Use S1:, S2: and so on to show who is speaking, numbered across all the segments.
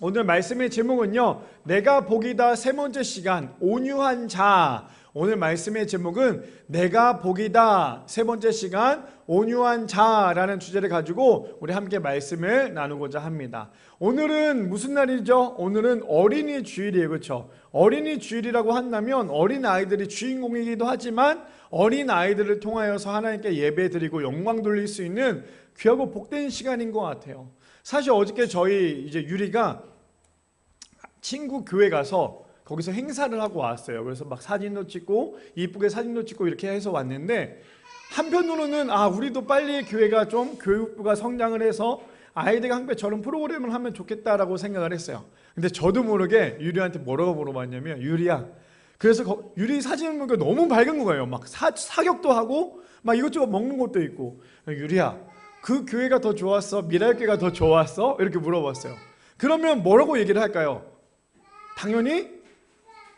S1: 오늘 말씀의 제목은요, 내가 복이다 세 번째 시간, 온유한 자. 오늘 말씀의 제목은 내가 복이다 세 번째 시간, 온유한 자라는 주제를 가지고 우리 함께 말씀을 나누고자 합니다. 오늘은 무슨 날이죠? 오늘은 어린이 주일이에요. 그렇죠? 어린이 주일이라고 한다면 어린 아이들이 주인공이기도 하지만 어린 아이들을 통하여서 하나님께 예배드리고 영광 돌릴 수 있는 귀하고 복된 시간인 것 같아요. 사실 어저께 저희 이제 유리가 친구 교회 가서 거기서 행사를 하고 왔어요. 그래서 막 사진도 찍고 이쁘게 사진도 찍고 이렇게 해서 왔는데, 한편으로는 우리도 빨리 교회가 좀 교육부가 성장을 해서 아이들과 함께 저런 프로그램을 하면 좋겠다라고 생각을 했어요. 근데 저도 모르게 유리한테 뭐라고 물어봤냐면, 유리야, 그래서 유리 사진을 보니까 너무 밝은 거예요. 막 사격도 하고 막 이것저것 먹는 것도 있고, 유리야, 그 교회가 더 좋았어? 미랄교회가 더 좋았어? 이렇게 물어봤어요. 그러면 뭐라고 얘기를 할까요? 당연히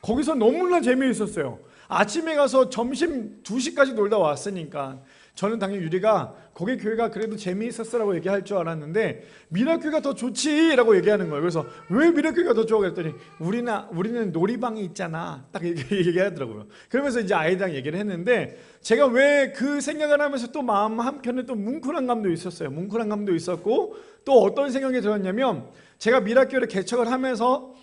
S1: 거기서 너무나 재미있었어요. 아침에 가서 점심 2시까지 놀다 왔으니까 저는 당연히 유리가 거기 교회가 그래도 재미있었어라고 얘기할 줄 알았는데, 미랄교회가 더 좋지 라고 얘기하는 거예요. 그래서 왜 미랄교회가 더 좋아? 그랬더니 우리는 놀이방이 있잖아, 딱 얘기하더라고요. 그러면서 이제 아이랑 얘기를 했는데, 제가 왜 그 생각을 하면서 또 마음 한켠에 또 뭉클한 감도 있었어요. 뭉클한 감도 있었고, 또 어떤 생각이 들었냐면, 제가 미랄교회를 개척을 하면서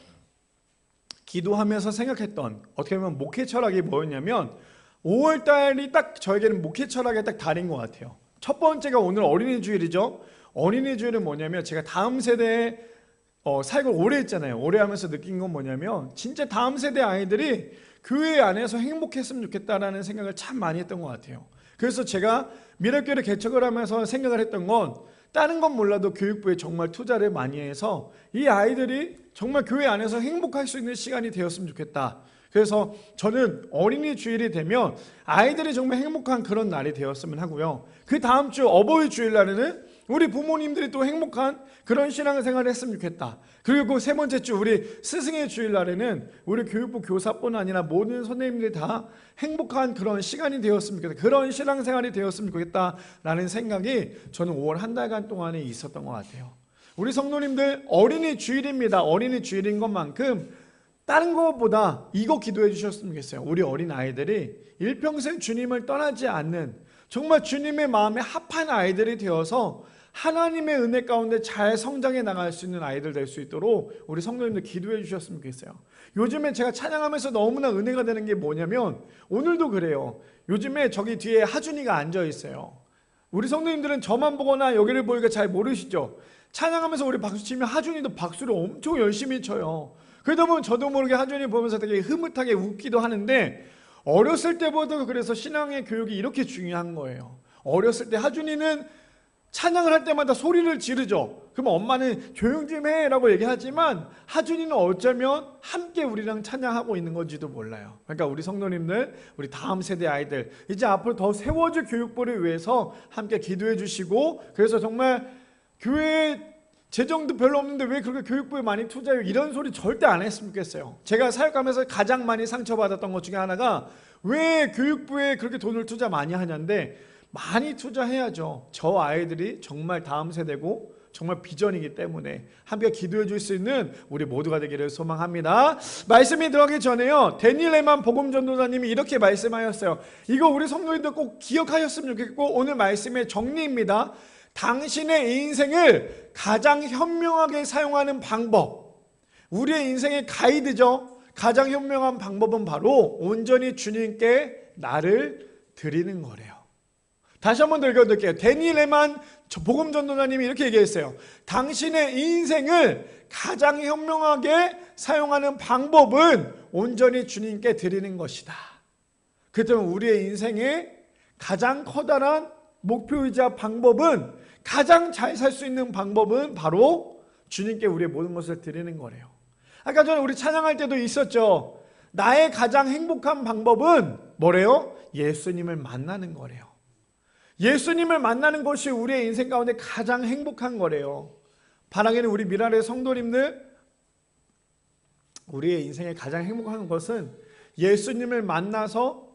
S1: 기도하면서 생각했던, 어떻게 보면 목회 철학이 뭐였냐면, 5월달이 딱 저에게는 목회 철학의 딱 달인 것 같아요. 첫 번째가 오늘 어린이 주일이죠. 어린이 주일은 뭐냐면, 제가 다음 세대에 사역을 오래 했잖아요. 오래 하면서 느낀 건 뭐냐면, 진짜 다음 세대 아이들이 교회 안에서 행복했으면 좋겠다라는 생각을 참 많이 했던 것 같아요. 그래서 제가 미랄교회를 개척을 하면서 생각을 했던 건, 다른 건 몰라도 교육부에 정말 투자를 많이 해서 이 아이들이 정말 교회 안에서 행복할 수 있는 시간이 되었으면 좋겠다. 그래서 저는 어린이 주일이 되면 아이들이 정말 행복한 그런 날이 되었으면 하고요. 그 다음 주 어버이 주일날에는 우리 부모님들이 또 행복한 그런 신앙생활을 했으면 좋겠다. 그리고 세 번째 주 우리 스승의 주일날에는 우리 교육부 교사뿐 아니라 모든 선생님들이 다 행복한 그런 시간이 되었으면 좋겠다. 그런 신앙생활이 되었으면 좋겠다라는 생각이 저는 5월 한 달간 동안에 있었던 것 같아요. 우리 성도님들, 어린이 주일입니다. 어린이 주일인 것만큼 다른 것보다 이거 기도해 주셨으면 좋겠어요. 우리 어린 아이들이 일평생 주님을 떠나지 않는, 정말 주님의 마음에 합한 아이들이 되어서 하나님의 은혜 가운데 잘 성장해 나갈 수 있는 아이들 될 수 있도록 우리 성도님들 기도해 주셨으면 좋겠어요. 요즘에 제가 찬양하면서 너무나 은혜가 되는 게 뭐냐면, 오늘도 그래요. 요즘에 저기 뒤에 하준이가 앉아 있어요. 우리 성도님들은 저만 보거나 여기를 보니까 잘 모르시죠? 찬양하면서 우리 박수 치면 하준이도 박수를 엄청 열심히 쳐요. 그러다 보면 저도 모르게 하준이 보면서 되게 흐뭇하게 웃기도 하는데, 어렸을 때보다 그래서 신앙의 교육이 이렇게 중요한 거예요. 어렸을 때 하준이는 찬양을 할 때마다 소리를 지르죠. 그러면 엄마는 조용 좀 해라고 얘기하지만, 하준이는 어쩌면 함께 우리랑 찬양하고 있는 건지도 몰라요. 그러니까 우리 성도님들, 우리 다음 세대 아이들, 이제 앞으로 더 세워질 교육부를 위해서 함께 기도해 주시고, 그래서 정말 교회 재정도 별로 없는데 왜 그렇게 교육부에 많이 투자해요? 이런 소리 절대 안 했으면 좋겠어요. 제가 사역하면서 가장 많이 상처받았던 것 중에 하나가, 왜 교육부에 그렇게 돈을 투자 많이 하냐인데, 많이 투자해야죠. 저 아이들이 정말 다음 세대고 정말 비전이기 때문에 함께 기도해 줄 수 있는 우리 모두가 되기를 소망합니다. 말씀이 들어가기 전에요, 데니엘 레만 복음전도사님이 이렇게 말씀하셨어요. 이거 우리 성도님들 꼭 기억하셨으면 좋겠고, 오늘 말씀의 정리입니다. 당신의 인생을 가장 현명하게 사용하는 방법, 우리의 인생의 가이드죠. 가장 현명한 방법은 바로 온전히 주님께 나를 드리는 거래요. 다시 한번 더 읽어드릴게요. 데니엘 레만 복음전도사님이 이렇게 얘기했어요. 당신의 인생을 가장 현명하게 사용하는 방법은 온전히 주님께 드리는 것이다. 그렇기 때문에 우리의 인생의 가장 커다란 목표이자 방법은, 가장 잘 살 수 있는 방법은 바로 주님께 우리의 모든 것을 드리는 거래요. 아까 전에 우리 찬양할 때도 있었죠. 나의 가장 행복한 방법은 뭐래요? 예수님을 만나는 거래요. 예수님을 만나는 것이 우리의 인생 가운데 가장 행복한 거래요. 바라기는 우리 미랄의 성도님들, 우리의 인생에 가장 행복한 것은 예수님을 만나서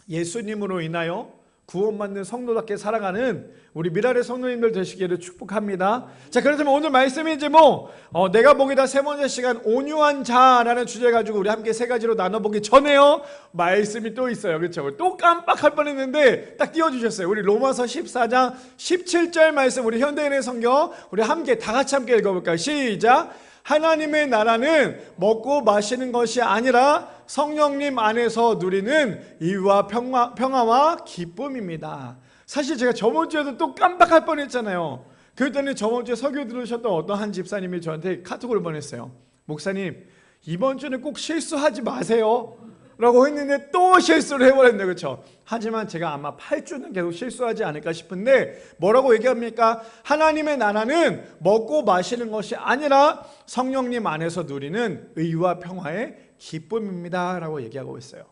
S1: 예수님으로 인하여 구원받는 성도답게 살아가는 우리 미랄의 성도님들 되시기를 축복합니다. 자, 그렇다면 오늘 말씀이 제목 내가 보기다 세 번째 시간 온유한 자라는 주제 가지고 우리 함께 세 가지로 나눠보기 전에요, 말씀이 또 있어요. 그렇죠? 또 깜빡할 뻔했는데 딱 띄워주셨어요. 우리 로마서 14장 17절 말씀, 우리 현대인의 성경 우리 함께 다 같이 함께 읽어볼까요? 시작. 하나님의 나라는 먹고 마시는 것이 아니라 성령님 안에서 누리는 이유와 평화와 기쁨입니다. 사실 제가 저번 주에도 또 깜빡할 뻔했잖아요. 그랬더니 저번 주에 설교 들으셨던 어떤 한 집사님이 저한테 카톡을 보냈어요. 목사님, 이번 주는 꼭 실수하지 마세요 라고 했는데 또 실수를 해버렸네요. 그렇죠? 하지만 제가 아마 8주는 계속 실수하지 않을까 싶은데 뭐라고 얘기합니까? 하나님의 나라는 먹고 마시는 것이 아니라 성령님 안에서 누리는 의와 평화의 기쁨입니다 라고 얘기하고 있어요.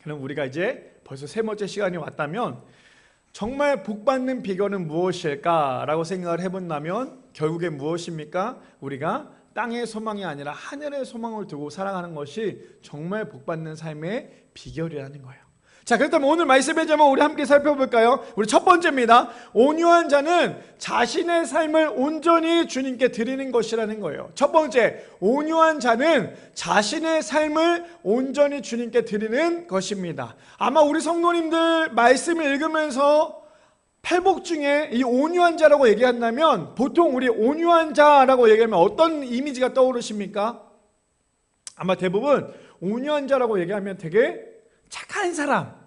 S1: 그럼 우리가 이제 벌써 세 번째 시간이 왔다면 정말 복받는 비결은 무엇일까 라고 생각을 해본다면 결국에 무엇입니까? 우리가 땅의 소망이 아니라 하늘의 소망을 두고 살아가는 것이 정말 복받는 삶의 비결이라는 거예요. 자, 그렇다면 오늘 말씀의 제목 우리 함께 살펴볼까요? 우리 첫 번째입니다. 온유한 자는 자신의 삶을 온전히 주님께 드리는 것이라는 거예요. 첫 번째, 온유한 자는 자신의 삶을 온전히 주님께 드리는 것입니다. 아마 우리 성도님들 말씀을 읽으면서 팔복 중에 이 온유한 자라고 얘기한다면 보통 우리 온유한 자라고 얘기하면 어떤 이미지가 떠오르십니까? 아마 대부분 온유한 자라고 얘기하면 되게 착한 사람,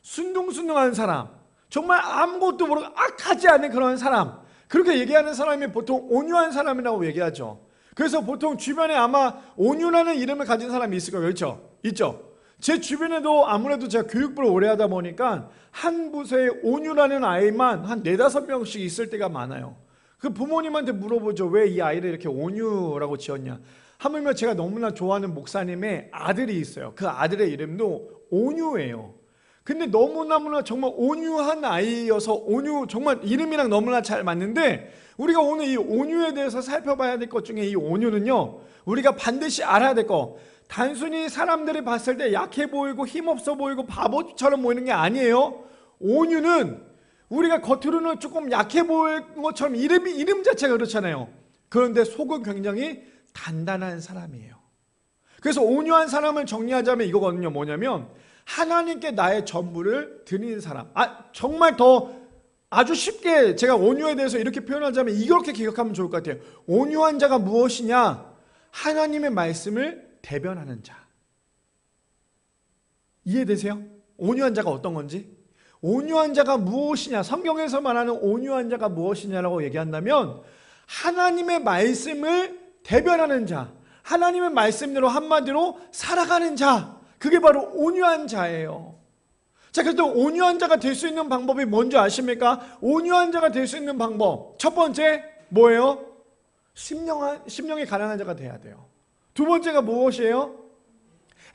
S1: 순둥순둥한 사람, 정말 아무것도 모르고 악하지 않은 그런 사람, 그렇게 얘기하는 사람이 보통 온유한 사람이라고 얘기하죠. 그래서 보통 주변에 아마 온유라는 이름을 가진 사람이 있을 거예요. 그렇죠? 있죠? 제 주변에도 아무래도 제가 교육부를 오래 하다 보니까 한 부서에 온유라는 아이만 한 4-5명씩 있을 때가 많아요. 그 부모님한테 물어보죠. 왜 이 아이를 이렇게 온유라고 지었냐. 하물며 제가 너무나 좋아하는 목사님의 아들이 있어요. 그 아들의 이름도 온유예요. 근데 너무나 정말 온유한 아이여서 온유, 정말 이름이랑 너무나 잘 맞는데 우리가 오늘 이 온유에 대해서 살펴봐야 될 것 중에 이 온유는요, 우리가 반드시 알아야 될 거, 단순히 사람들이 봤을 때 약해 보이고 힘없어 보이고 바보처럼 보이는 게 아니에요. 온유는 우리가 겉으로는 조금 약해 보이는 것처럼 이름 자체가 그렇잖아요. 그런데 속은 굉장히 단단한 사람이에요. 그래서 온유한 사람을 정리하자면 이거거든요. 뭐냐면 하나님께 나의 전부를 드리는 사람. 정말 더 아주 쉽게 제가 온유에 대해서 이렇게 표현하자면 이렇게 기억하면 좋을 것 같아요. 온유한 자가 무엇이냐? 하나님의 말씀을 대변하는 자. 이해되세요? 온유한 자가 어떤 건지? 온유한 자가 무엇이냐? 성경에서 말하는 온유한 자가 무엇이냐라고 얘기한다면 하나님의 말씀을 대변하는 자, 하나님의 말씀대로 한마디로 살아가는 자, 그게 바로 온유한 자예요. 자, 그래서 온유한 자가 될 수 있는 방법이 뭔지 아십니까? 온유한 자가 될 수 있는 방법 첫 번째 뭐예요? 심령이 가난한 자가 돼야 돼요. 두 번째가 무엇이에요?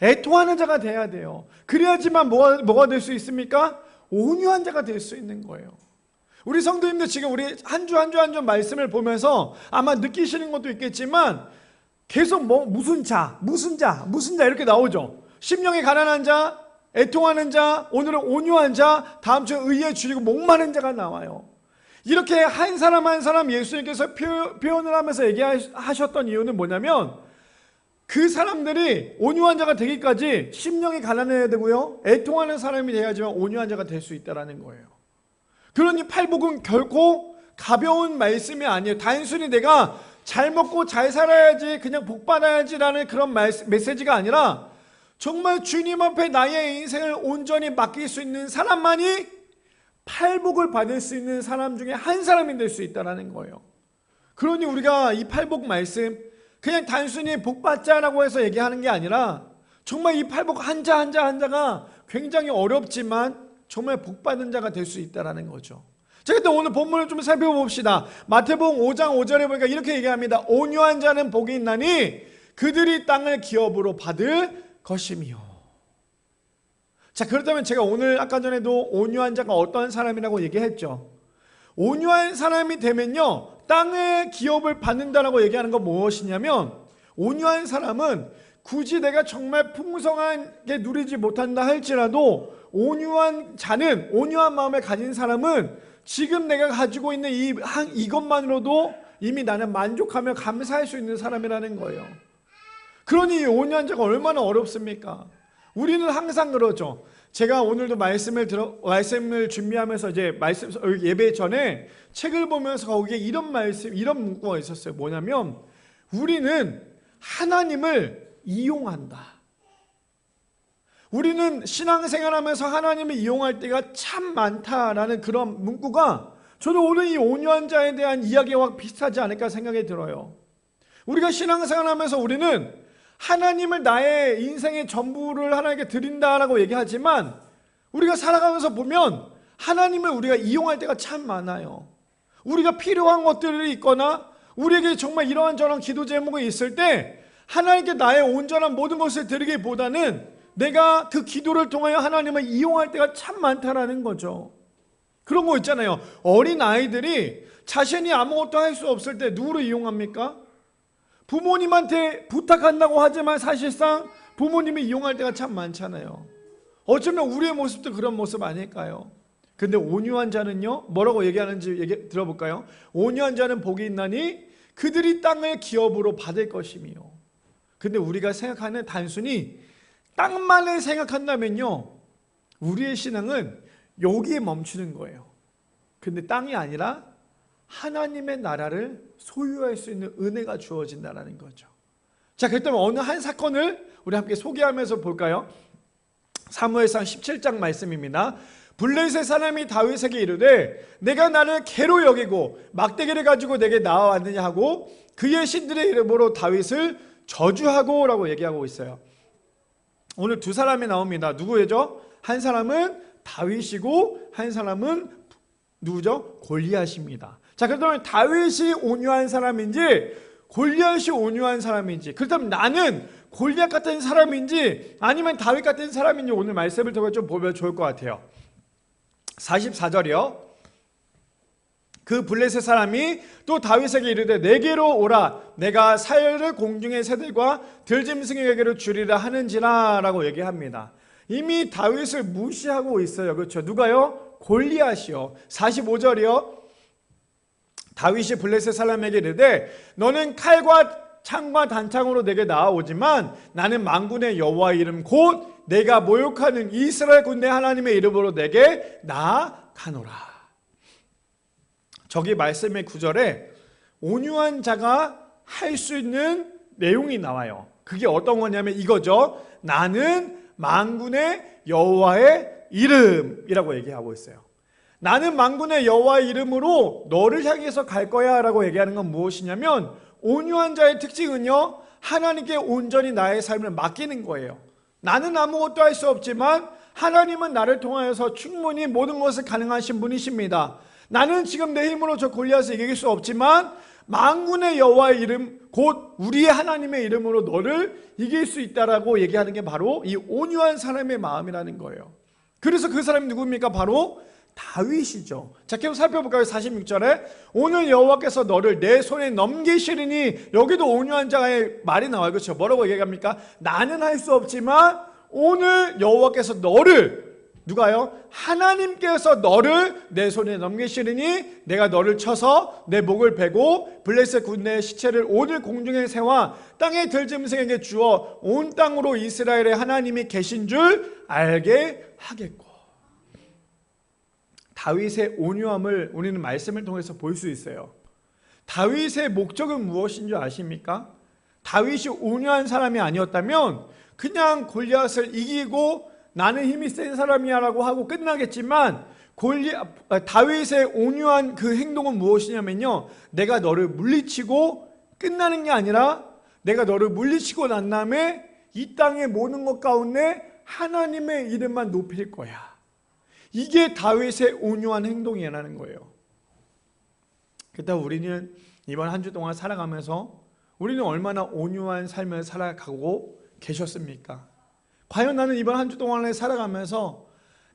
S1: 애통하는 자가 돼야 돼요. 그래야지만 뭐가 될 수 있습니까? 온유한 자가 될 수 있는 거예요. 우리 성도님들 지금 우리 한 주 말씀을 보면서 아마 느끼시는 것도 있겠지만 계속 무슨 자 이렇게 나오죠. 심령이 가난한 자, 애통하는 자, 오늘은 온유한 자, 다음 주에 의에 줄이고 목마른 자가 나와요. 이렇게 한 사람 한 사람 예수님께서 표현을 하면서 얘기하셨던 이유는 뭐냐면 그 사람들이 온유한 자가 되기까지 심령이 가난해야 되고요, 애통하는 사람이 돼야지만 온유한 자가 될 수 있다는 거예요. 그러니 팔복은 결코 가벼운 말씀이 아니에요. 단순히 내가 잘 먹고 잘 살아야지, 그냥 복 받아야지라는 그런 메시지가 아니라 정말 주님 앞에 나의 인생을 온전히 맡길 수 있는 사람만이 팔복을 받을 수 있는 사람 중에 한 사람이 될 수 있다는 거예요. 그러니 우리가 이 팔복 말씀 그냥 단순히 복 받자라고 해서 얘기하는 게 아니라 정말 이 팔복 한자가 굉장히 어렵지만 정말 복 받은 자가 될 수 있다는 거죠. 자, 그때 오늘 본문을 좀 살펴봅시다. 마태복음 5장 5절에 보니까 이렇게 얘기합니다. 온유한 자는 복이 있나니 그들이 땅을 기업으로 받을 것이며. 자, 그렇다면 제가 오늘 아까 전에도 온유한 자가 어떤 사람이라고 얘기했죠. 온유한 사람이 되면요, 땅의 기업을 받는다라고 얘기하는 건 무엇이냐면, 온유한 사람은 굳이 내가 정말 풍성하게 누리지 못한다 할지라도 온유한 자는, 온유한 마음을 가진 사람은 지금 내가 가지고 있는 이것만으로도 이미 나는 만족하며 감사할 수 있는 사람이라는 거예요. 그러니 이 온유한 자가 얼마나 어렵습니까? 우리는 항상 그러죠. 제가 오늘도 말씀을 준비하면서 이제 예배 전에 책을 보면서 거기에 이런 문구가 있었어요. 뭐냐면 우리는 하나님을 이용한다. 우리는 신앙생활하면서 하나님을 이용할 때가 참 많다라는 그런 문구가 저는 오늘 이 온유한 자에 대한 이야기와 비슷하지 않을까 생각이 들어요. 우리가 신앙생활하면서 우리는 하나님을 나의 인생의 전부를 하나님께 드린다라고 얘기하지만 우리가 살아가면서 보면 하나님을 우리가 이용할 때가 참 많아요. 우리가 필요한 것들이 있거나 우리에게 정말 이러한 저런 기도 제목이 있을 때 하나님께 나의 온전한 모든 것을 드리기보다는 내가 그 기도를 통하여 하나님을 이용할 때가 참 많다라는 거죠. 그런 거 있잖아요. 어린 아이들이 자신이 아무것도 할 수 없을 때 누구를 이용합니까? 부모님한테 부탁한다고 하지만 사실상 부모님이 이용할 때가 참 많잖아요. 어쩌면 우리의 모습도 그런 모습 아닐까요? 근데 온유한 자는요, 뭐라고 얘기하는지 들어볼까요? 온유한 자는 복이 있나니 그들이 땅을 기업으로 받을 것이며. 근데 우리가 생각하는 단순히 땅만을 생각한다면요, 우리의 신앙은 여기에 멈추는 거예요. 근데 땅이 아니라 하나님의 나라를 소유할 수 있는 은혜가 주어진다는 거죠. 자, 그렇다면 어느 한 사건을 우리 함께 소개하면서 볼까요? 사무엘상 17장 말씀입니다. 블레셋 사람이 다윗에게 이르되 내가 나를 개로 여기고 막대기를 가지고 내게 나와왔느냐 하고 그의 신들의 이름으로 다윗을 저주하고 라고 얘기하고 있어요. 오늘 두 사람이 나옵니다. 누구죠? 한 사람은 다윗이고 한 사람은 누구죠? 골리앗입니다. 자, 그렇다면 다윗이 온유한 사람인지 골리앗이 온유한 사람인지, 그렇다면 나는 골리앗 같은 사람인지 아니면 다윗 같은 사람인지 오늘 말씀을 통해 좀 보면 좋을 것 같아요. 44절이요. 그 블레셋 사람이 또 다윗에게 이르되 내게로 오라 내가 사흘을 공중의 새들과 들짐승에게로 주리라 하는지라 라고 얘기합니다. 이미 다윗을 무시하고 있어요. 그렇죠? 누가요? 골리앗이요. 45절이요. 다윗이 블레셋 사람에게 이르되 너는 칼과 창과 단창으로 내게 나아오지만 나는 만군의 여호와의 이름 곧 내가 모욕하는 이스라엘 군대 하나님의 이름으로 내게 나아가노라. 저기 말씀의 9절에 온유한 자가 할 수 있는 내용이 나와요. 그게 어떤 거냐면 이거죠. 나는 만군의 여호와의 이름이라고 얘기하고 있어요. 나는 만군의 여호와의 이름으로 너를 향해서 갈 거야 라고 얘기하는 건 무엇이냐면 온유한 자의 특징은요, 하나님께 온전히 나의 삶을 맡기는 거예요. 나는 아무것도 할 수 없지만 하나님은 나를 통하여서 충분히 모든 것을 가능하신 분이십니다. 나는 지금 내 힘으로 저 골리앗을 이길 수 없지만 만군의 여호와의 이름 곧 우리의 하나님의 이름으로 너를 이길 수 있다라고 얘기하는 게 바로 이 온유한 사람의 마음이라는 거예요. 그래서 그 사람이 누굽니까? 바로 다윗이죠. 자, 계속 살펴볼까요? 46절에 오늘 여호와께서 너를 내 손에 넘기시리니, 여기도 온유한 자의 말이 나와요. 그렇죠? 뭐라고 얘기합니까? 나는 할 수 없지만 오늘 여호와께서 너를, 누가요? 하나님께서 너를 내 손에 넘기시리니 내가 너를 쳐서 내 목을 베고 블레셋 군대의 시체를 오늘 공중의 새와 땅의 들짐승에게 주어 온 땅으로 이스라엘의 하나님이 계신 줄 알게 하겠고. 다윗의 온유함을 우리는 말씀을 통해서 볼 수 있어요. 다윗의 목적은 무엇인 줄 아십니까? 다윗이 온유한 사람이 아니었다면 그냥 골리앗을 이기고 나는 힘이 센 사람이야 라고 하고 끝나겠지만 다윗의 온유한 그 행동은 무엇이냐면요, 내가 너를 물리치고 끝나는 게 아니라 내가 너를 물리치고 난 다음에 이 땅의 모든 것 가운데 하나님의 이름만 높일 거야. 이게 다윗의 온유한 행동이라는 거예요. 그렇다고 우리는 이번 한 주 동안 살아가면서 우리는 얼마나 온유한 삶을 살아가고 계셨습니까? 과연 나는 이번 한 주 동안에 살아가면서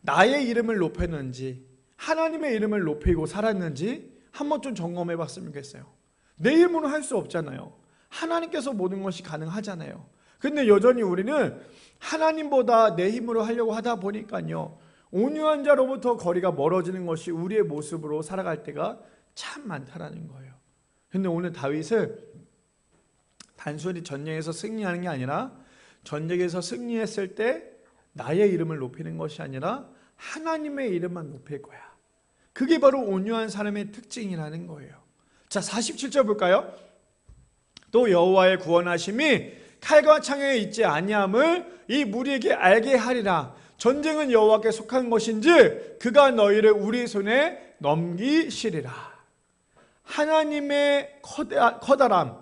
S1: 나의 이름을 높였는지 하나님의 이름을 높이고 살았는지 한번 좀 점검해 봤으면 좋겠어요. 내 힘으로 할 수 없잖아요. 하나님께서 모든 것이 가능하잖아요. 근데 여전히 우리는 하나님보다 내 힘으로 하려고 하다 보니까요, 온유한 자로부터 거리가 멀어지는 것이 우리의 모습으로 살아갈 때가 참 많다라는 거예요. 근데 오늘 다윗을 단순히 전쟁에서 승리하는 게 아니라 전쟁에서 승리했을 때 나의 이름을 높이는 것이 아니라 하나님의 이름만 높일 거야. 그게 바로 온유한 사람의 특징이라는 거예요. 자, 47절 볼까요? 또 여호와의 구원하심이 칼과 창에 있지 아니함을 이 무리에게 알게 하리라. 전쟁은 여호와께 속한 것인지 그가 너희를 우리 손에 넘기시리라. 하나님의 커다람,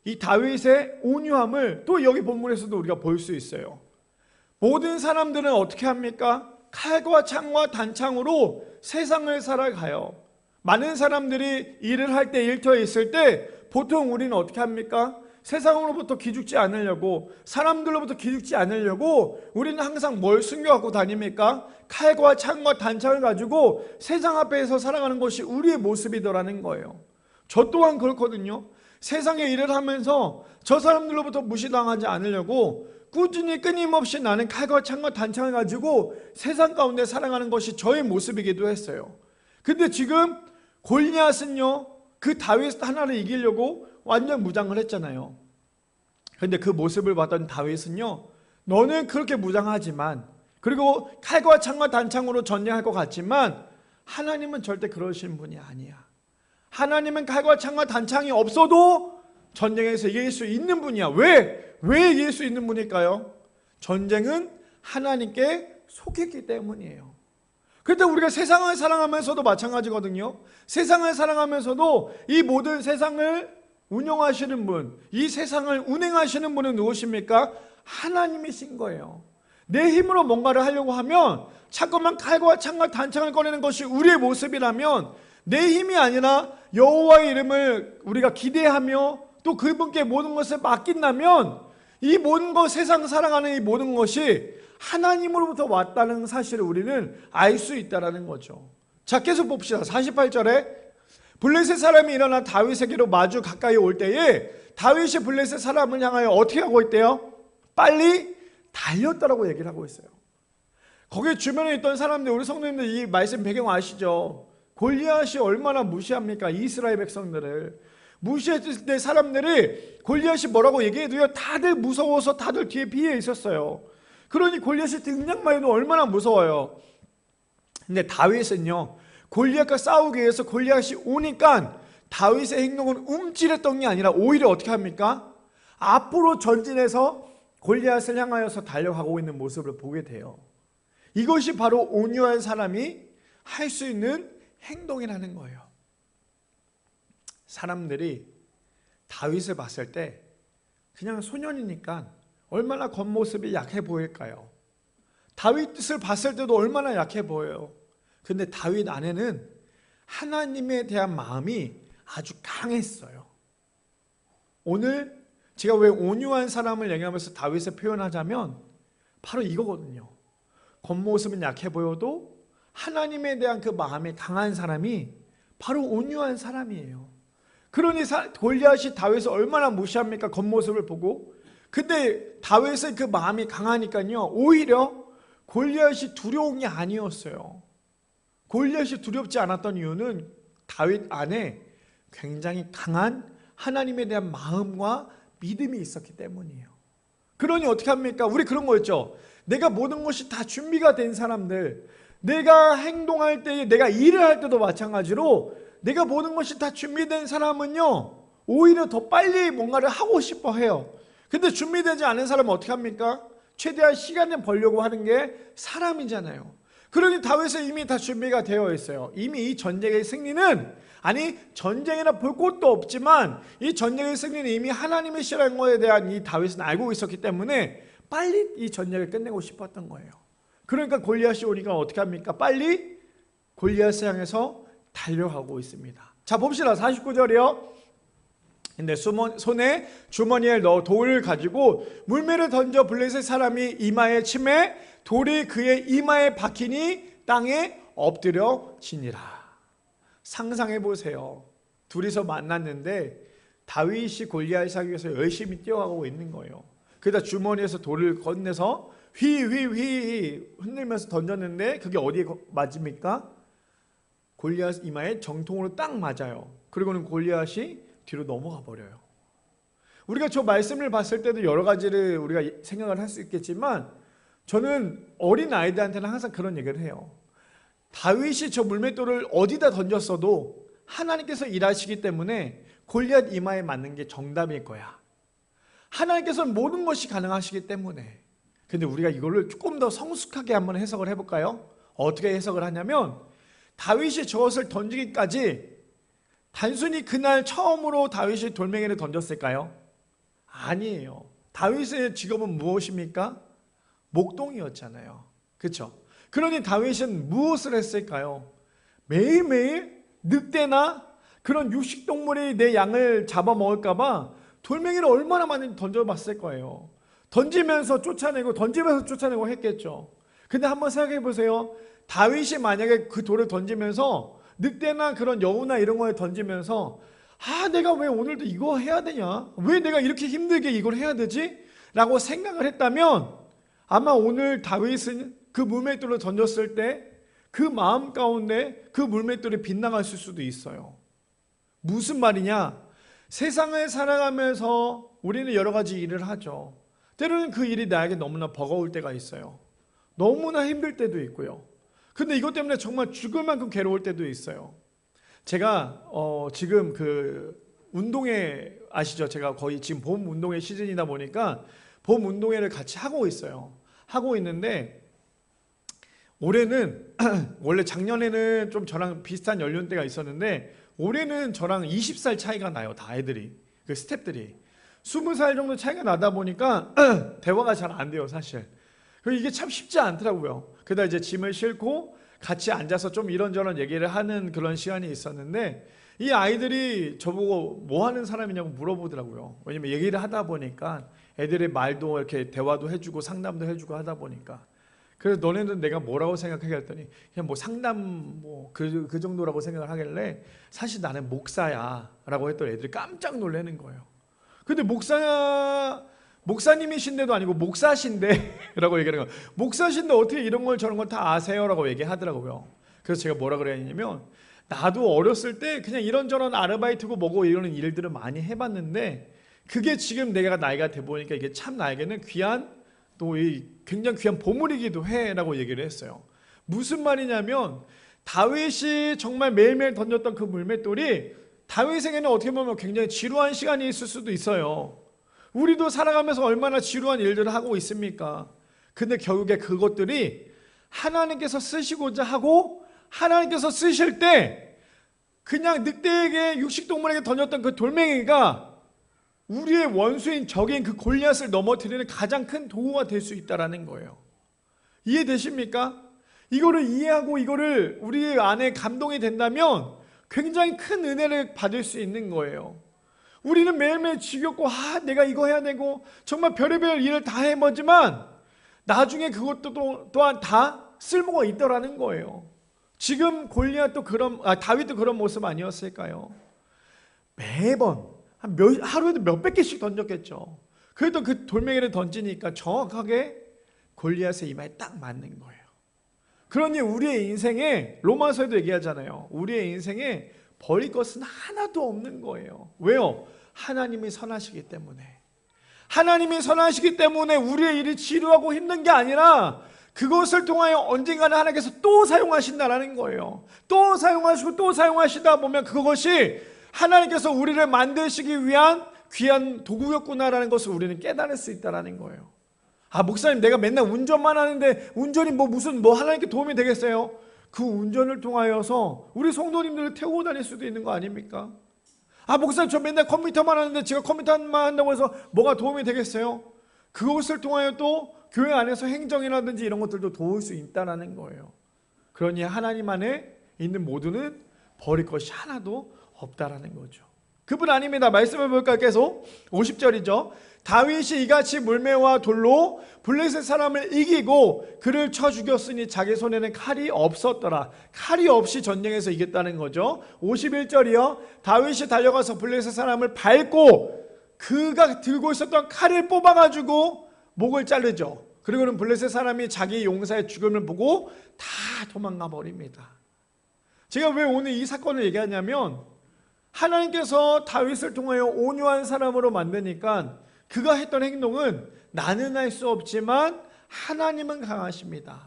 S1: 이 다윗의 온유함을 또 여기 본문에서도 우리가 볼 수 있어요. 모든 사람들은 어떻게 합니까? 칼과 창과 단창으로 세상을 살아가요. 많은 사람들이 일을 할 때, 일터에 있을 때 보통 우리는 어떻게 합니까? 세상으로부터 기죽지 않으려고, 사람들로부터 기죽지 않으려고 우리는 항상 뭘 숨겨갖고 다닙니까? 칼과 창과 단창을 가지고 세상 앞에서 살아가는 것이 우리의 모습이더라는 거예요. 저 또한 그렇거든요. 세상에 일을 하면서 저 사람들로부터 무시당하지 않으려고 꾸준히 끊임없이 나는 칼과 창과 단창을 가지고 세상 가운데 살아가는 것이 저의 모습이기도 했어요. 근데 지금 골리앗은요, 그 다윗 하나를 이기려고 완전 무장을 했잖아요. 근데 그 모습을 봤던 다윗은요, 너는 그렇게 무장하지만, 그리고 칼과 창과 단창으로 전쟁할 것 같지만 하나님은 절대 그러신 분이 아니야. 하나님은 칼과 창과 단창이 없어도 전쟁에서 이길 수 있는 분이야. 왜 이길 수 있는 분일까요? 전쟁은 하나님께 속했기 때문이에요. 그런데 우리가 세상을 사랑하면서도 마찬가지거든요. 세상을 사랑하면서도 이 모든 세상을 운영하시는 분, 이 세상을 운행하시는 분은 누구십니까? 하나님이신 거예요. 내 힘으로 뭔가를 하려고 하면 자꾸만 칼과 창과 단창을 꺼내는 것이 우리의 모습이라면, 내 힘이 아니라 여호와의 이름을 우리가 기대하며 또 그분께 모든 것을 맡긴다면 이 모든 것, 세상 살아가는 이 모든 것이 하나님으로부터 왔다는 사실을 우리는 알 수 있다는 거죠. 자, 계속 봅시다. 48절에 블레셋 사람이 일어나 다윗에게로 마주 가까이 올 때에 다윗이 블레셋 사람을 향하여 어떻게 하고 있대요? 빨리 달렸다라고 얘기를 하고 있어요. 거기 주변에 있던 사람들, 우리 성도님들 이 말씀 배경 아시죠? 골리앗이 얼마나 무시합니까? 이스라엘 백성들을 무시했을 때 사람들이 골리앗이 뭐라고 얘기해도요, 다들 무서워서 다들 뒤에 피해 있었어요. 그러니 골리앗이 등장만 해도 얼마나 무서워요. 근데 다윗은요, 골리앗과 싸우기 위해서 골리앗이 오니까 다윗의 행동은 움찔했던 게 아니라 오히려 어떻게 합니까? 앞으로 전진해서 골리앗을 향하여서 달려가고 있는 모습을 보게 돼요. 이것이 바로 온유한 사람이 할 수 있는 행동이라는 거예요. 사람들이 다윗을 봤을 때 그냥 소년이니까 얼마나 겉모습이 약해 보일까요? 다윗을 봤을 때도 얼마나 약해 보여요. 근데 다윗 안에는 하나님에 대한 마음이 아주 강했어요. 오늘 제가 왜 온유한 사람을 얘기하면서 다윗을 표현하자면 바로 이거거든요. 겉모습은 약해 보여도 하나님에 대한 그 마음이 강한 사람이 바로 온유한 사람이에요. 그러니 골리앗이 다윗을 얼마나 무시합니까? 겉모습을 보고. 근데 다윗의 그 마음이 강하니까요, 오히려 골리앗이 두려운 게 아니었어요. 골리앗이 두렵지 않았던 이유는 다윗 안에 굉장히 강한 하나님에 대한 마음과 믿음이 있었기 때문이에요. 그러니 어떻게 합니까? 우리 그런 거였죠. 내가 모든 것이 다 준비가 된 사람들, 내가 행동할 때, 내가 일을 할 때도 마찬가지로 내가 모든 것이 다 준비된 사람은요, 오히려 더 빨리 뭔가를 하고 싶어 해요. 근데 준비되지 않은 사람은 어떻게 합니까? 최대한 시간을 벌려고 하는 게 사람이잖아요. 그러니 다윗은 이미 다 준비가 되어 있어요. 이미 이 전쟁의 승리는, 아니 전쟁이나 볼 곳도 없지만 이 전쟁의 승리는 이미 하나님의 시라는 것에 대한 이 다윗은 알고 있었기 때문에 빨리 이 전쟁을 끝내고 싶었던 거예요. 그러니까 골리앗이 오니까 어떻게 합니까? 빨리 골리앗을 향해서 달려가고 있습니다. 자, 봅시다. 49절이요. 근데 손에 주머니에 넣어 돌을 가지고 물매를 던져 블레셋 사람이 이마에 치매 돌이 그의 이마에 박히니 땅에 엎드려지니라. 상상해 보세요. 둘이서 만났는데 다윗이 골리앗을 하기 위해서 열심히 뛰어가고 있는 거예요. 그러다 주머니에서 돌을 건네서 휘휘휘 흔들면서 던졌는데 그게 어디에 맞습니까? 골리앗 이마에 정통으로 딱 맞아요. 그리고는 골리앗이 뒤로 넘어가 버려요. 우리가 저 말씀을 봤을 때도 여러 가지를 우리가 생각을 할 수 있겠지만 저는 어린 아이들한테는 항상 그런 얘기를 해요. 다윗이 저 물맷돌을 어디다 던졌어도 하나님께서 일하시기 때문에 골리앗 이마에 맞는 게 정답일 거야. 하나님께서는 모든 것이 가능하시기 때문에. 근데 우리가 이거를 조금 더 성숙하게 한번 해석을 해볼까요? 어떻게 해석을 하냐면 다윗이 저것을 던지기까지 단순히 그날 처음으로 다윗이 돌멩이를 던졌을까요? 아니에요. 다윗의 직업은 무엇입니까? 목동이었잖아요. 그렇죠? 그러니 다윗은 무엇을 했을까요? 매일매일 늑대나 그런 육식동물이 내 양을 잡아먹을까봐 돌멩이를 얼마나 많이 던져봤을 거예요. 던지면서 쫓아내고 했겠죠. 근데 한번 생각해 보세요. 다윗이 만약에 그 돌을 던지면서 늑대나 그런 여우나 이런 거에 던지면서 내가 왜 오늘도 이거 해야 되냐? 왜 내가 이렇게 힘들게 이걸 해야 되지? 라고 생각을 했다면 아마 오늘 다윗은 그 물맷돌을 던졌을 때 그 마음 가운데 그 물맷돌이 빗나갔을 수도 있어요. 무슨 말이냐? 세상을 살아가면서 우리는 여러 가지 일을 하죠. 때로는 그 일이 나에게 너무나 버거울 때가 있어요. 너무나 힘들 때도 있고요. 근데 이것 때문에 정말 죽을 만큼 괴로울 때도 있어요. 제가 지금 그 운동회 아시죠? 제가 거의 지금 봄 운동회 시즌이다 보니까 봄 운동회를 같이 하고 있어요. 하고 있는데 올해는 원래 작년에는 좀 저랑 비슷한 연령대가 있었는데 올해는 저랑 20살 차이가 나요. 다 애들이, 그 스태프들이 20살 정도 차이가 나다 보니까 대화가 잘 안 돼요, 사실. 이게 참 쉽지 않더라고요. 그러다 이제 짐을 싣고 같이 앉아서 좀 이런저런 얘기를 하는 그런 시간이 있었는데 이 아이들이 저보고 뭐 하는 사람이냐고 물어보더라고요. 왜냐면 얘기를 하다 보니까 애들의 말도 이렇게 대화도 해주고 상담도 해주고 하다 보니까. 그래서 너네는 내가 뭐라고 생각하게 했더니 그냥 뭐 상담 그 정도라고 생각을 하길래 사실 나는 목사야 라고 했더니 애들이 깜짝 놀라는 거예요. 근데 목사님이신데도 아니고 목사신데 라고 얘기하는 거예요. 목사신데 어떻게 이런 걸 저런 걸 다 아세요? 라고 얘기하더라고요. 그래서 제가 뭐라 그랬냐면 나도 어렸을 때 그냥 이런저런 아르바이트고 뭐고 이런 일들을 많이 해봤는데 그게 지금 내가 나이가 돼 보니까 이게 참 나에게는 귀한 또 굉장히 귀한 보물이기도 해 라고 얘기를 했어요. 무슨 말이냐면 다윗이 정말 매일매일 던졌던 그 물맷돌이 다윗에게는 어떻게 보면 굉장히 지루한 시간이 있을 수도 있어요. 우리도 살아가면서 얼마나 지루한 일들을 하고 있습니까? 근데 결국에 그것들이 하나님께서 쓰시고자 하고 하나님께서 쓰실 때 그냥 늑대에게 육식동물에게 던졌던 그 돌멩이가 우리의 원수인 적인 그 골리앗을 넘어뜨리는 가장 큰 도구가 될 수 있다는 거예요. 이해되십니까? 이거를 이해하고 이거를 우리 안에 감동이 된다면 굉장히 큰 은혜를 받을 수 있는 거예요. 우리는 매일매일 지겹고 내가 이거 해야 되고 정말 별의별 일을 다 해보지만 나중에 그것도 또한 다 쓸모가 있더라는 거예요. 지금 골리앗도 다윗도 그런 모습 아니었을까요? 매번 하루에도 몇백 개씩 던졌겠죠. 그래도 그 돌멩이를 던지니까 정확하게 골리앗의 이마에 딱 맞는 거예요. 그러니 우리의 인생에 로마서에도 얘기하잖아요. 우리의 인생에 버릴 것은 하나도 없는 거예요. 왜요? 하나님이 선하시기 때문에. 하나님이 선하시기 때문에 우리의 일이 지루하고 힘든 게 아니라 그것을 통하여 언젠가는 하나님께서 또 사용하신다라는 거예요. 또 사용하시고 또 사용하시다 보면 그것이 하나님께서 우리를 만드시기 위한 귀한 도구였구나라는 것을 우리는 깨달을 수 있다는 거예요. 목사님 내가 맨날 운전만 하는데 운전이 무슨 하나님께 도움이 되겠어요? 그 운전을 통하여서 우리 성도님들을 태우고 다닐 수도 있는 거 아닙니까? 목사님 저 맨날 컴퓨터만 하는데 제가 컴퓨터만 한다고 해서 뭐가 도움이 되겠어요? 그것을 통하여 또 교회 안에서 행정이라든지 이런 것들도 도울 수 있다는 거예요. 그러니 하나님 안에 있는 모두는 버릴 것이 하나도 없다라는 거죠. 그뿐 아닙니다. 말씀을 볼까요? 계속 50절이죠. 다윗이 이같이 물매와 돌로 블레셋 사람을 이기고 그를 쳐 죽였으니 자기 손에는 칼이 없었더라. 칼이 없이 전쟁에서 이겼다는 거죠. 51절이요. 다윗이 달려가서 블레셋 사람을 밟고 그가 들고 있었던 칼을 뽑아가지고 목을 자르죠. 그리고는 블레셋 사람이 자기 용사의 죽음을 보고 다 도망가 버립니다. 제가 왜 오늘 이 사건을 얘기하냐면 하나님께서 다윗을 통하여 온유한 사람으로 만드니까 그가 했던 행동은 나는 할 수 없지만 하나님은 강하십니다.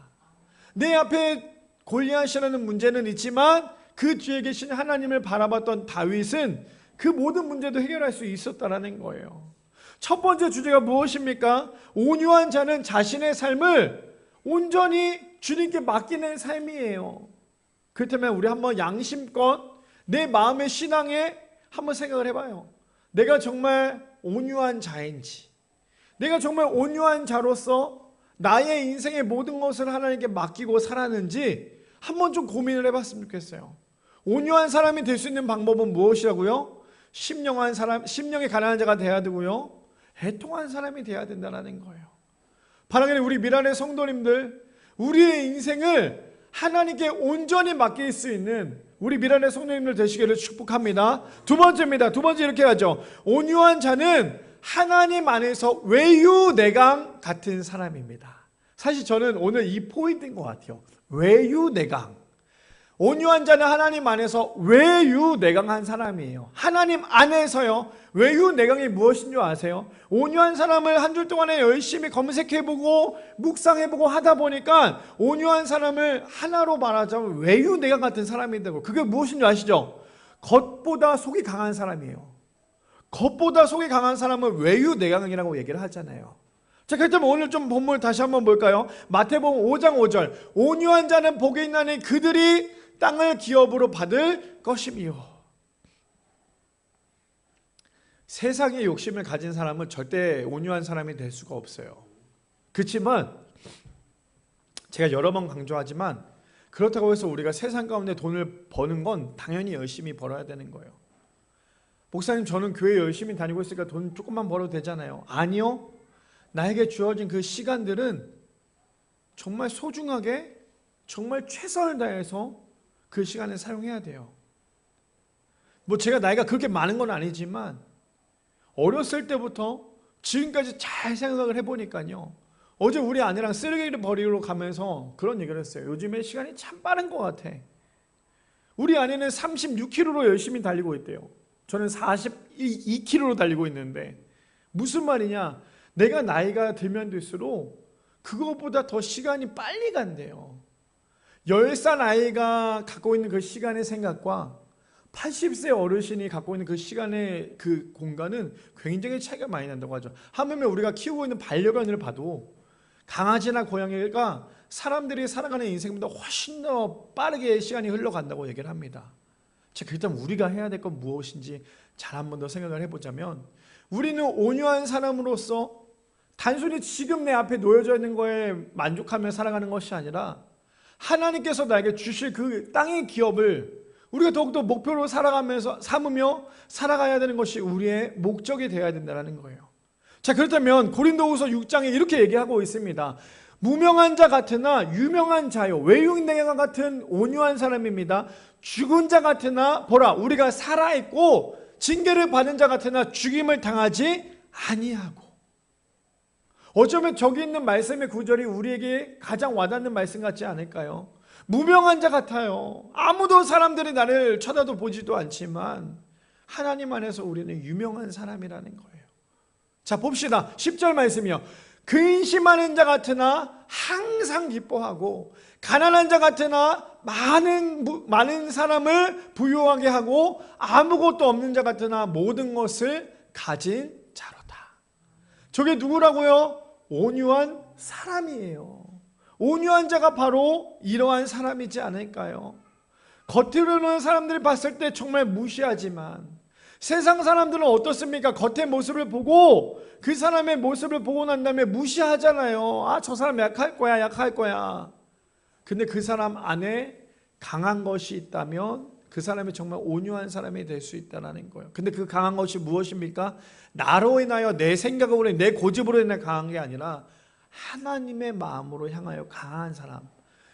S1: 내 앞에 골리앗이라는 문제는 있지만 그 뒤에 계신 하나님을 바라봤던 다윗은 그 모든 문제도 해결할 수 있었다는 거예요. 첫 번째 주제가 무엇입니까? 온유한 자는 자신의 삶을 온전히 주님께 맡기는 삶이에요. 그렇다면 우리 한번 양심껏 내 마음의 신앙에 한번 생각을 해봐요. 내가 정말 온유한 자인지, 내가 정말 온유한 자로서 나의 인생의 모든 것을 하나님께 맡기고 살았는지 한번 좀 고민을 해봤으면 좋겠어요. 온유한 사람이 될 수 있는 방법은 무엇이라고요? 심령이 가난한 자가 돼야 되고요, 애통한 사람이 돼야 된다는 거예요. 바라기는 우리 미란의 성도님들, 우리의 인생을 하나님께 온전히 맡길 수 있는 우리 미란의 성도님들 되시기를 축복합니다. 두 번째입니다. 두 번째 이렇게 하죠. 온유한 자는 하나님 안에서 외유내강 같은 사람입니다. 사실 저는 오늘 이 포인트인 것 같아요. 외유내강. 온유한 자는 하나님 안에서 외유내강한 사람이에요. 하나님 안에서요. 외유내강이 무엇인 줄 아세요? 온유한 사람을 한 주 동안에 열심히 검색해보고 묵상해보고 하다 보니까 온유한 사람을 하나로 말하자면 외유내강 같은 사람이 되고, 그게 무엇인 줄 아시죠? 겉보다 속이 강한 사람이에요. 겉보다 속이 강한 사람은 외유내강이라고 얘기를 하잖아요. 자, 그렇다면 오늘 좀 본문 다시 한번 볼까요? 마태복음 5장 5절. 온유한 자는 복이 있나니 그들이 땅을 기업으로 받을 것이며. 세상의 욕심을 가진 사람은 절대 온유한 사람이 될 수가 없어요. 그렇지만 제가 여러 번 강조하지만 그렇다고 해서 우리가 세상 가운데 돈을 버는 건 당연히 열심히 벌어야 되는 거예요. 목사님, 저는 교회 열심히 다니고 있으니까 돈 조금만 벌어도 되잖아요. 아니요. 나에게 주어진 그 시간들은 정말 소중하게, 정말 최선을 다해서 그 시간을 사용해야 돼요. 뭐 제가 나이가 그렇게 많은 건 아니지만 어렸을 때부터 지금까지 잘 생각을 해보니까요, 어제 우리 아내랑 쓰레기를 버리러 가면서 그런 얘기를 했어요. 요즘에 시간이 참 빠른 것 같아. 우리 아내는 36km로 열심히 달리고 있대요. 저는 42km로 달리고 있는데, 무슨 말이냐, 내가 나이가 들면 들수록 그것보다 더 시간이 빨리 간대요. 10살 아이가 갖고 있는 그 시간의 생각과 80세 어르신이 갖고 있는 그 시간의 그 공간은 굉장히 차이가 많이 난다고 하죠. 하물며 우리가 키우고 있는 반려견을 봐도 강아지나 고양이가 사람들이 살아가는 인생보다 훨씬 더 빠르게 시간이 흘러간다고 얘기를 합니다. 자, 그렇다면 우리가 해야 될 건 무엇인지 잘 한 번 더 생각을 해보자면, 우리는 온유한 사람으로서 단순히 지금 내 앞에 놓여져 있는 거에 만족하며 살아가는 것이 아니라 하나님께서 나에게 주실 그 땅의 기업을 우리가 더욱더 목표로 살아가면서 삼으며 살아가야 되는 것이 우리의 목적이 되어야 된다는 거예요. 자, 그렇다면 고린도후서 6장에 이렇게 얘기하고 있습니다. 무명한 자 같으나 유명한 자요, 외유내강 같은 온유한 사람입니다. 죽은 자 같으나 보라, 우리가 살아있고 징계를 받은 자 같으나 죽임을 당하지 아니하고. 어쩌면 저기 있는 말씀의 구절이 우리에게 가장 와닿는 말씀 같지 않을까요? 무명한 자 같아요. 아무도 사람들이 나를 쳐다도 보지도 않지만 하나님 안에서 우리는 유명한 사람이라는 거예요. 자, 봅시다. 10절 말씀이요. 근심하는 자 같으나 항상 기뻐하고, 가난한 자 같으나 많은 사람을 부유하게 하고, 아무것도 없는 자 같으나 모든 것을 가진 자로다. 저게 누구라고요? 온유한 사람이에요. 온유한 자가 바로 이러한 사람이지 않을까요? 겉으로는 사람들이 봤을 때 정말 무시하지만 세상 사람들은 어떻습니까? 겉의 모습을 보고 그 사람의 모습을 보고 난 다음에 무시하잖아요. 아, 저 사람 약할 거야, 약할 거야. 근데 그 사람 안에 강한 것이 있다면 그 사람이 정말 온유한 사람이 될 수 있다는 거예요. 근데 그 강한 것이 무엇입니까? 나로 인하여, 내 생각으로 인해, 내 고집으로 인해 강한 게 아니라 하나님의 마음으로 향하여 강한 사람,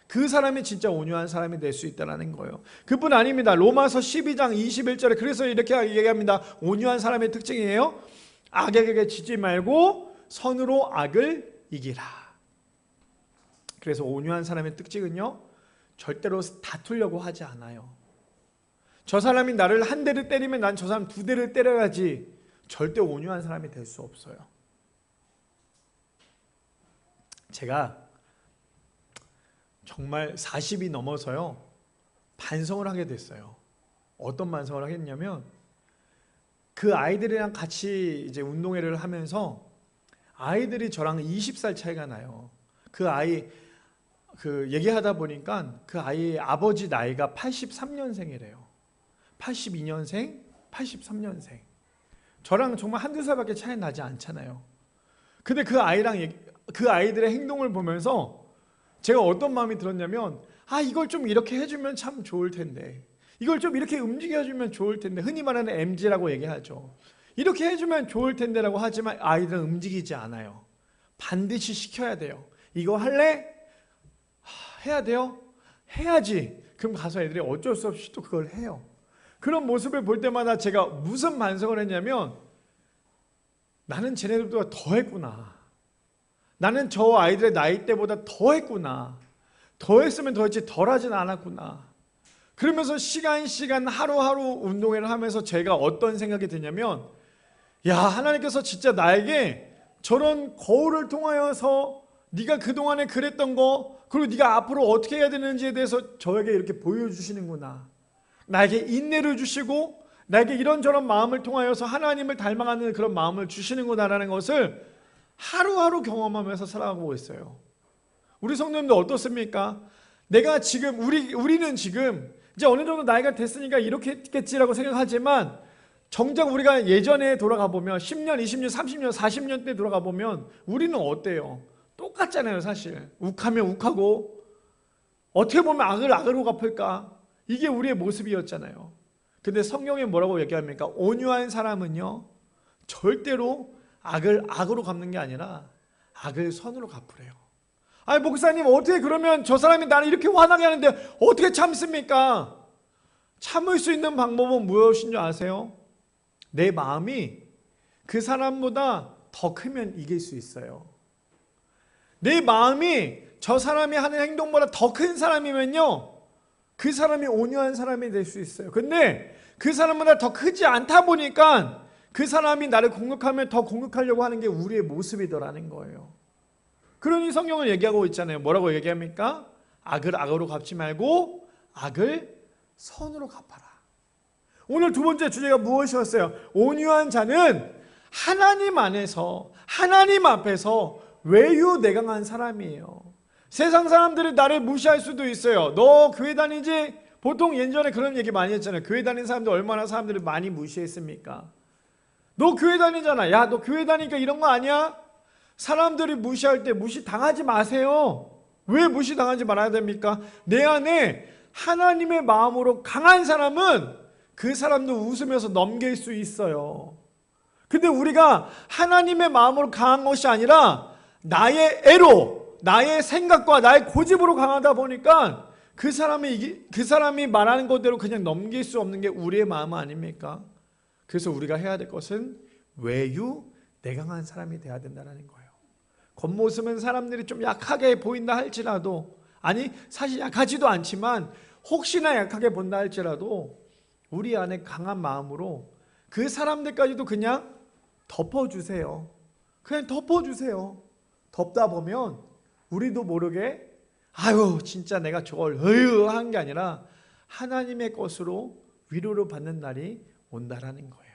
S1: 그 사람이 진짜 온유한 사람이 될 수 있다는 거예요. 그뿐 아닙니다. 로마서 12장 21절에 그래서 이렇게 얘기합니다. 온유한 사람의 특징이에요. 악에게 지지 말고 선으로 악을 이기라. 그래서 온유한 사람의 특징은요, 절대로 다투려고 하지 않아요. 저 사람이 나를 한 대를 때리면 난 저 사람 두 대를 때려야지. 절대 온유한 사람이 될 수 없어요. 제가 정말 40이 넘어서요, 반성을 하게 됐어요. 어떤 반성을 하겠냐면, 그 아이들이랑 같이 이제 운동회를 하면서 아이들이 저랑 20살 차이가 나요. 그 아이 얘기하다 보니까 그 아이의 아버지 나이가 83년생이래요. 82년생, 83년생. 저랑 정말 한두 살밖에 차이 나지 않잖아요. 근데 그 아이들의 행동을 보면서 제가 어떤 마음이 들었냐면, 이걸 좀 이렇게 해주면 참 좋을 텐데, 이걸 좀 이렇게 움직여주면 좋을 텐데, 흔히 말하는 MG라고 얘기하죠. 이렇게 해주면 좋을 텐데라고 하지만 아이들은 움직이지 않아요. 반드시 시켜야 돼요. 이거 할래? 해야 돼요? 해야지. 그럼 가서 애들이 어쩔 수 없이 또 그걸 해요. 그런 모습을 볼 때마다 제가 무슨 반성을 했냐면, 나는 쟤네들보다 더 했구나. 나는 저 아이들의 나이 때보다 더 했구나. 더 했으면 더 했지 덜 하진 않았구나. 그러면서 시간 하루하루 운동회를 하면서 제가 어떤 생각이 드냐면, 하나님께서 진짜 나에게 저런 거울을 통하여서 네가 그동안에 그랬던 거, 그리고 네가 앞으로 어떻게 해야 되는지에 대해서 저에게 이렇게 보여주시는구나. 나에게 인내를 주시고 나에게 이런저런 마음을 통하여서 하나님을 닮아가는 그런 마음을 주시는구나라는 것을 하루하루 경험하면서 살아가고 있어요. 우리 성도님도 어떻습니까? 내가 지금 우리는 지금 이제 어느 정도 나이가 됐으니까 이렇게 했겠지라고 생각하지만, 정작 우리가 예전에 돌아가 보면 10년, 20년, 30년, 40년 때 돌아가 보면 우리는 어때요? 똑같잖아요. 사실 욱하면 욱하고, 어떻게 보면 악을 악으로 갚을까? 이게 우리의 모습이었잖아요. 근데 성경에 뭐라고 얘기합니까? 온유한 사람은요, 절대로 악을 악으로 갚는 게 아니라 악을 선으로 갚으래요. 목사님, 어떻게 그러면 저 사람이 나를 이렇게 화나게 하는데 어떻게 참습니까? 참을 수 있는 방법은 무엇인 줄 아세요? 내 마음이 그 사람보다 더 크면 이길 수 있어요. 내 마음이 저 사람이 하는 행동보다 더 큰 사람이면요, 그 사람이 온유한 사람이 될 수 있어요. 근데 그 사람보다 더 크지 않다 보니까 그 사람이 나를 공격하면 더 공격하려고 하는 게 우리의 모습이더라는 거예요. 그러니 성경을 얘기하고 있잖아요. 뭐라고 얘기합니까? 악을 악으로 갚지 말고 악을 선으로 갚아라. 오늘 두 번째 주제가 무엇이었어요? 온유한 자는 하나님 안에서, 하나님 앞에서 외유내강한 사람이에요. 세상 사람들이 나를 무시할 수도 있어요. 너 교회 다니지? 보통 예전에 그런 얘기 많이 했잖아요. 교회 다니는 사람들 얼마나 사람들을 많이 무시했습니까? 너 교회 다니잖아. 야, 너 교회 다니니까 이런 거 아니야? 사람들이 무시할 때 무시당하지 마세요. 왜 무시당하지 말아야 됩니까? 내 안에 하나님의 마음으로 강한 사람은 그 사람도 웃으면서 넘길 수 있어요. 근데 우리가 하나님의 마음으로 강한 것이 아니라 나의 애로, 나의 생각과 나의 고집으로 강하다 보니까 그 사람이 말하는 것대로 그냥 넘길 수 없는 게 우리의 마음 아닙니까? 그래서 우리가 해야 될 것은 외유내강한 사람이 돼야 된다는 거예요. 겉모습은 사람들이 좀 약하게 보인다 할지라도, 아니 사실 약하지도 않지만 혹시나 약하게 본다 할지라도 우리 안에 강한 마음으로 그 사람들까지도 그냥 덮어주세요. 그냥 덮어주세요. 덮다 보면 우리도 모르게 진짜 내가 저걸 한 게 아니라 하나님의 것으로 위로를 받는 날이 온다라는 거예요.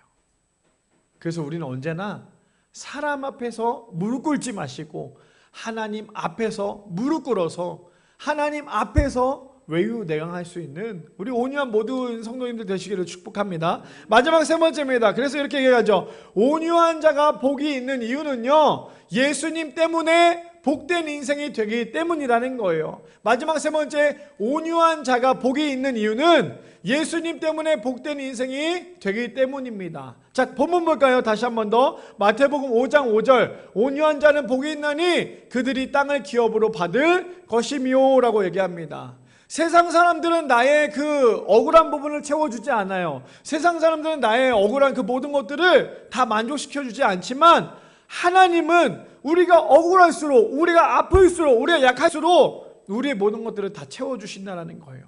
S1: 그래서 우리는 언제나 사람 앞에서 무릎 꿇지 마시고 하나님 앞에서 무릎 꿇어서 하나님 앞에서 외유내강할 수 있는 우리 온유한 모든 성도님들 되시기를 축복합니다. 마지막 세 번째입니다. 그래서 이렇게 얘기하죠. 온유한 자가 복이 있는 이유는요, 예수님 때문에 복된 인생이 되기 때문이라는 거예요. 마지막 세 번째, 온유한 자가 복이 있는 이유는 예수님 때문에 복된 인생이 되기 때문입니다. 자, 본문 볼까요? 다시 한 번 더. 마태복음 5장 5절. 온유한 자는 복이 있나니 그들이 땅을 기업으로 받을 것이미요 라고 얘기합니다. 세상 사람들은 나의 그 억울한 부분을 채워주지 않아요. 세상 사람들은 나의 억울한 그 모든 것들을 다 만족시켜주지 않지만 하나님은 우리가 억울할수록, 우리가 아플수록, 우리가 약할수록 우리의 모든 것들을 다 채워주신다는 거예요.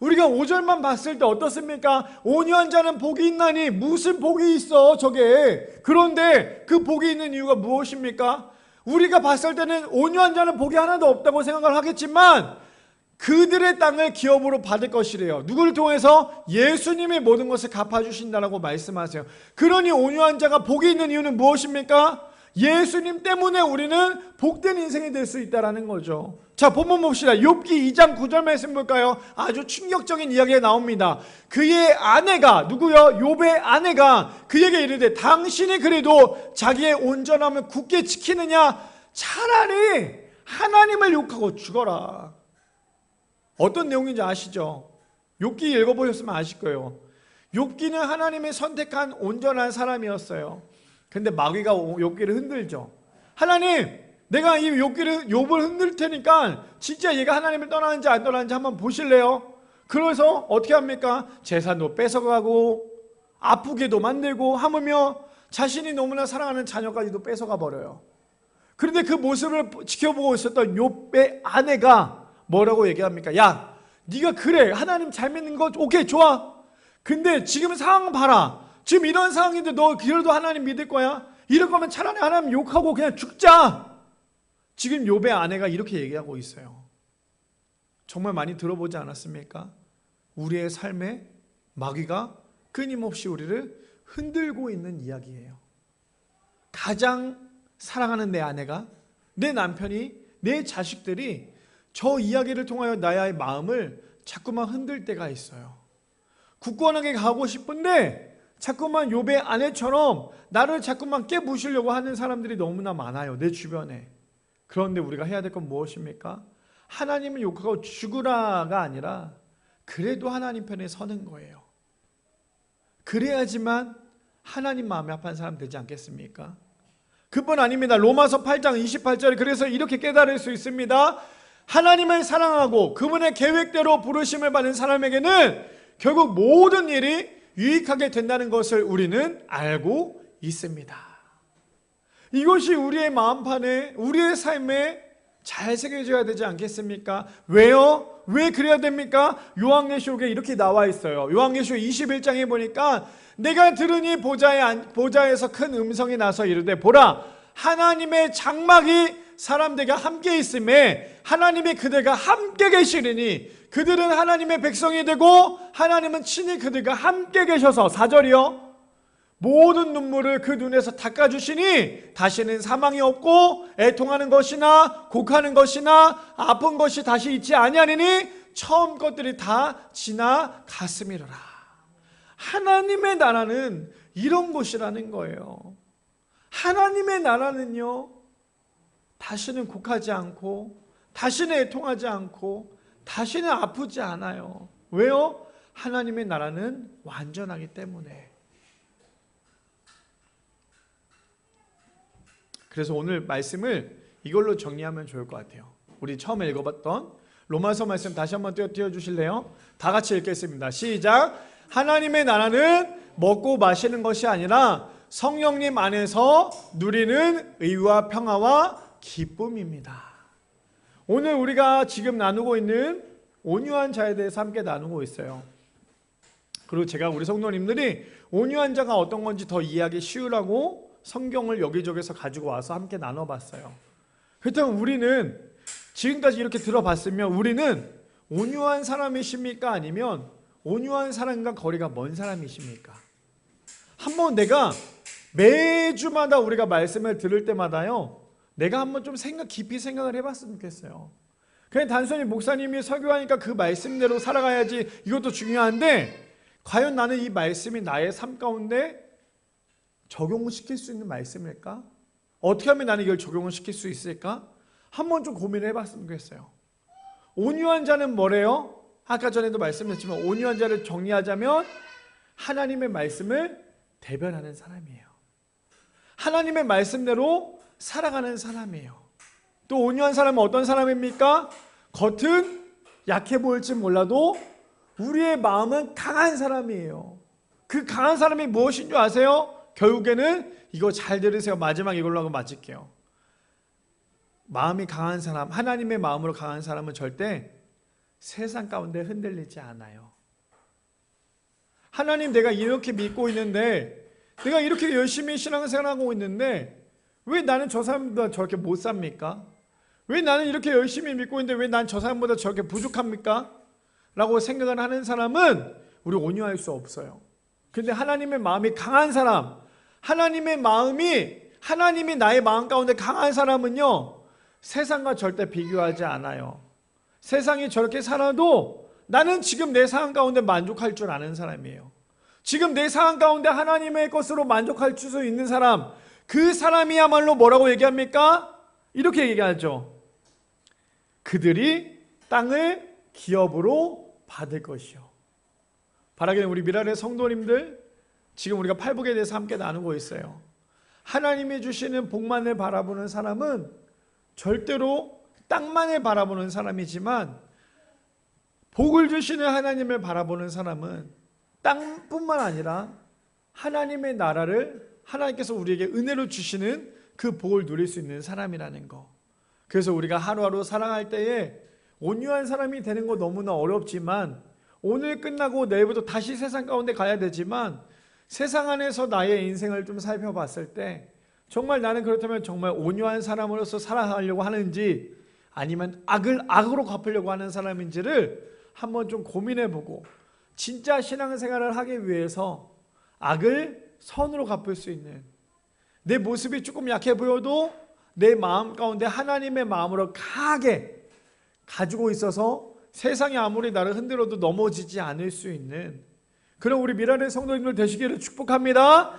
S1: 우리가 5절만 봤을 때 어떻습니까? 온유한 자는 복이 있나니, 무슨 복이 있어 저게. 그런데 그 복이 있는 이유가 무엇입니까? 우리가 봤을 때는 온유한 자는 복이 하나도 없다고 생각을 하겠지만 그들의 땅을 기업으로 받을 것이래요. 누구를 통해서? 예수님이 모든 것을 갚아주신다라고 말씀하세요. 그러니 온유한 자가 복이 있는 이유는 무엇입니까? 예수님 때문에 우리는 복된 인생이 될 수 있다는 거죠. 자, 본문 봅시다. 욥기 2장 9절 말씀 볼까요? 아주 충격적인 이야기가 나옵니다. 그의 아내가, 누구요? 욥의 아내가 그에게 이르되 당신이 그래도 자기의 온전함을 굳게 지키느냐? 차라리 하나님을 욕하고 죽어라. 어떤 내용인지 아시죠? 욥기 읽어보셨으면 아실 거예요. 욥기는 하나님이 선택한 온전한 사람이었어요. 근데 마귀가 욥기를 흔들죠. 하나님, 내가 이 욥을 흔들 테니까 진짜 얘가 하나님을 떠나는지 안 떠나는지 한번 보실래요? 그래서 어떻게 합니까? 재산도 뺏어가고 아프게도 만들고 하물며 자신이 너무나 사랑하는 자녀까지도 뺏어가 버려요. 그런데 그 모습을 지켜보고 있었던 욥의 아내가 뭐라고 얘기합니까? 야, 네가 그래, 하나님 잘 믿는 거 오케이, 좋아. 근데 지금 상황 봐라. 지금 이런 상황인데 너 그래도 하나님 믿을 거야? 이럴 거면 차라리 하나님 욕하고 그냥 죽자. 지금 욥의 아내가 이렇게 얘기하고 있어요. 정말 많이 들어보지 않았습니까? 우리의 삶에 마귀가 끊임없이 우리를 흔들고 있는 이야기예요. 가장 사랑하는 내 아내가, 내 남편이, 내 자식들이 저 이야기를 통하여 나의 마음을 자꾸만 흔들 때가 있어요. 굳건하게 가고 싶은데 자꾸만 욥의 아내처럼 나를 자꾸만 깨부시려고 하는 사람들이 너무나 많아요, 내 주변에. 그런데 우리가 해야 될 건 무엇입니까? 하나님을 욕하고 죽으라가 아니라 그래도 하나님 편에 서는 거예요. 그래야지만 하나님 마음이 아픈 사람 되지 않겠습니까? 그뿐 아닙니다. 로마서 8장 28절에 그래서 이렇게 깨달을 수 있습니다. 하나님을 사랑하고 그분의 계획대로 부르심을 받은 사람에게는 결국 모든 일이 유익하게 된다는 것을 우리는 알고 있습니다. 이것이 우리의 마음판에, 우리의 삶에 잘 새겨져야 되지 않겠습니까? 왜요? 왜 그래야 됩니까? 요한계시록에 이렇게 나와 있어요. 요한계시록 21장에 보니까 내가 들으니 보좌에서 큰 음성이 나서 이르되 보라, 하나님의 장막이 사람들과 함께 있음에 하나님이 그들과 함께 계시리니 그들은 하나님의 백성이 되고 하나님은 친히 그들과 함께 계셔서 4절이요. 모든 눈물을 그 눈에서 닦아주시니 다시는 사망이 없고 애통하는 것이나 곡하는 것이나 아픈 것이 다시 있지 아니하리니 처음 것들이 다 지나갔음이로라. 하나님의 나라는 이런 것이라는 거예요. 하나님의 나라는요, 다시는 곡하지 않고 다시는 애통하지 않고 다시는 아프지 않아요. 왜요? 하나님의 나라는 완전하기 때문에. 그래서 오늘 말씀을 이걸로 정리하면 좋을 것 같아요. 우리 처음에 읽어봤던 로마서 말씀 다시 한번 띄워주실래요? 다 같이 읽겠습니다. 시작. 하나님의 나라는 먹고 마시는 것이 아니라 성령님 안에서 누리는 의와 평화와 기쁨입니다. 오늘 우리가 지금 나누고 있는 온유한 자에 대해서 함께 나누고 있어요. 그리고 제가 우리 성도님들이 온유한 자가 어떤 건지 더 이해하기 쉬우라고 성경을 여기저기서 가지고 와서 함께 나눠봤어요. 그렇다면 우리는 지금까지 이렇게 들어봤으면 우리는 온유한 사람이십니까? 아니면 온유한 사람과 거리가 먼 사람이십니까? 한번 내가 매주마다 우리가 말씀을 들을 때마다요, 내가 한번 좀 깊이 생각을 해봤으면 좋겠어요. 그냥 단순히 목사님이 설교하니까 그 말씀대로 살아가야지, 이것도 중요한데 과연 나는 이 말씀이 나의 삶 가운데 적용시킬 수 있는 말씀일까? 어떻게 하면 나는 이걸 적용을 시킬 수 있을까? 한번 좀 고민을 해봤으면 좋겠어요. 온유한 자는 뭐래요? 아까 전에도 말씀드렸지만 온유한 자를 정리하자면 하나님의 말씀을 대변하는 사람이에요. 하나님의 말씀대로 살아가는 사람이에요. 또 온유한 사람은 어떤 사람입니까? 겉은 약해 보일지 몰라도 우리의 마음은 강한 사람이에요. 그 강한 사람이 무엇인 줄 아세요? 결국에는 이거 잘 들으세요. 마지막 이걸로 하고 마칠게요. 마음이 강한 사람, 하나님의 마음으로 강한 사람은 절대 세상 가운데 흔들리지 않아요. 하나님, 내가 이렇게 믿고 있는데, 내가 이렇게 열심히 신앙생활하고 있는데 왜 나는 저 사람보다 저렇게 못 삽니까? 왜 나는 이렇게 열심히 믿고 있는데 왜 난 저 사람보다 저렇게 부족합니까? 라고 생각을 하는 사람은 우리 온유할 수 없어요. 근데 하나님의 마음이 강한 사람, 하나님이 나의 마음 가운데 강한 사람은요, 세상과 절대 비교하지 않아요. 세상이 저렇게 살아도 나는 지금 내 상황 가운데 만족할 줄 아는 사람이에요. 지금 내 상황 가운데 하나님의 것으로 만족할 수 있는 사람, 그 사람이야말로 뭐라고 얘기합니까? 이렇게 얘기하죠. 그들이 땅을 기업으로 받을 것이요. 바라기는 우리 미랄의 성도님들, 지금 우리가 팔복에 대해서 함께 나누고 있어요. 하나님이 주시는 복만을 바라보는 사람은 절대로 땅만을 바라보는 사람이지만, 복을 주시는 하나님을 바라보는 사람은 땅뿐만 아니라 하나님의 나라를, 하나님께서 우리에게 은혜로 주시는 그 복을 누릴 수 있는 사람이라는 거. 그래서 우리가 하루하루 살아갈 때에 온유한 사람이 되는 거 너무나 어렵지만, 오늘 끝나고 내일부터 다시 세상 가운데 가야 되지만, 세상 안에서 나의 인생을 좀 살펴봤을 때 정말 나는 그렇다면 정말 온유한 사람으로서 살아가려고 하는지, 아니면 악을 악으로 갚으려고 하는 사람인지를 한번 좀 고민해보고, 진짜 신앙생활을 하기 위해서 악을 선으로 갚을 수 있는, 내 모습이 조금 약해 보여도 내 마음 가운데 하나님의 마음으로 강하게 가지고 있어서 세상이 아무리 나를 흔들어도 넘어지지 않을 수 있는 그런 우리 미랄의 성도님들 되시기를 축복합니다.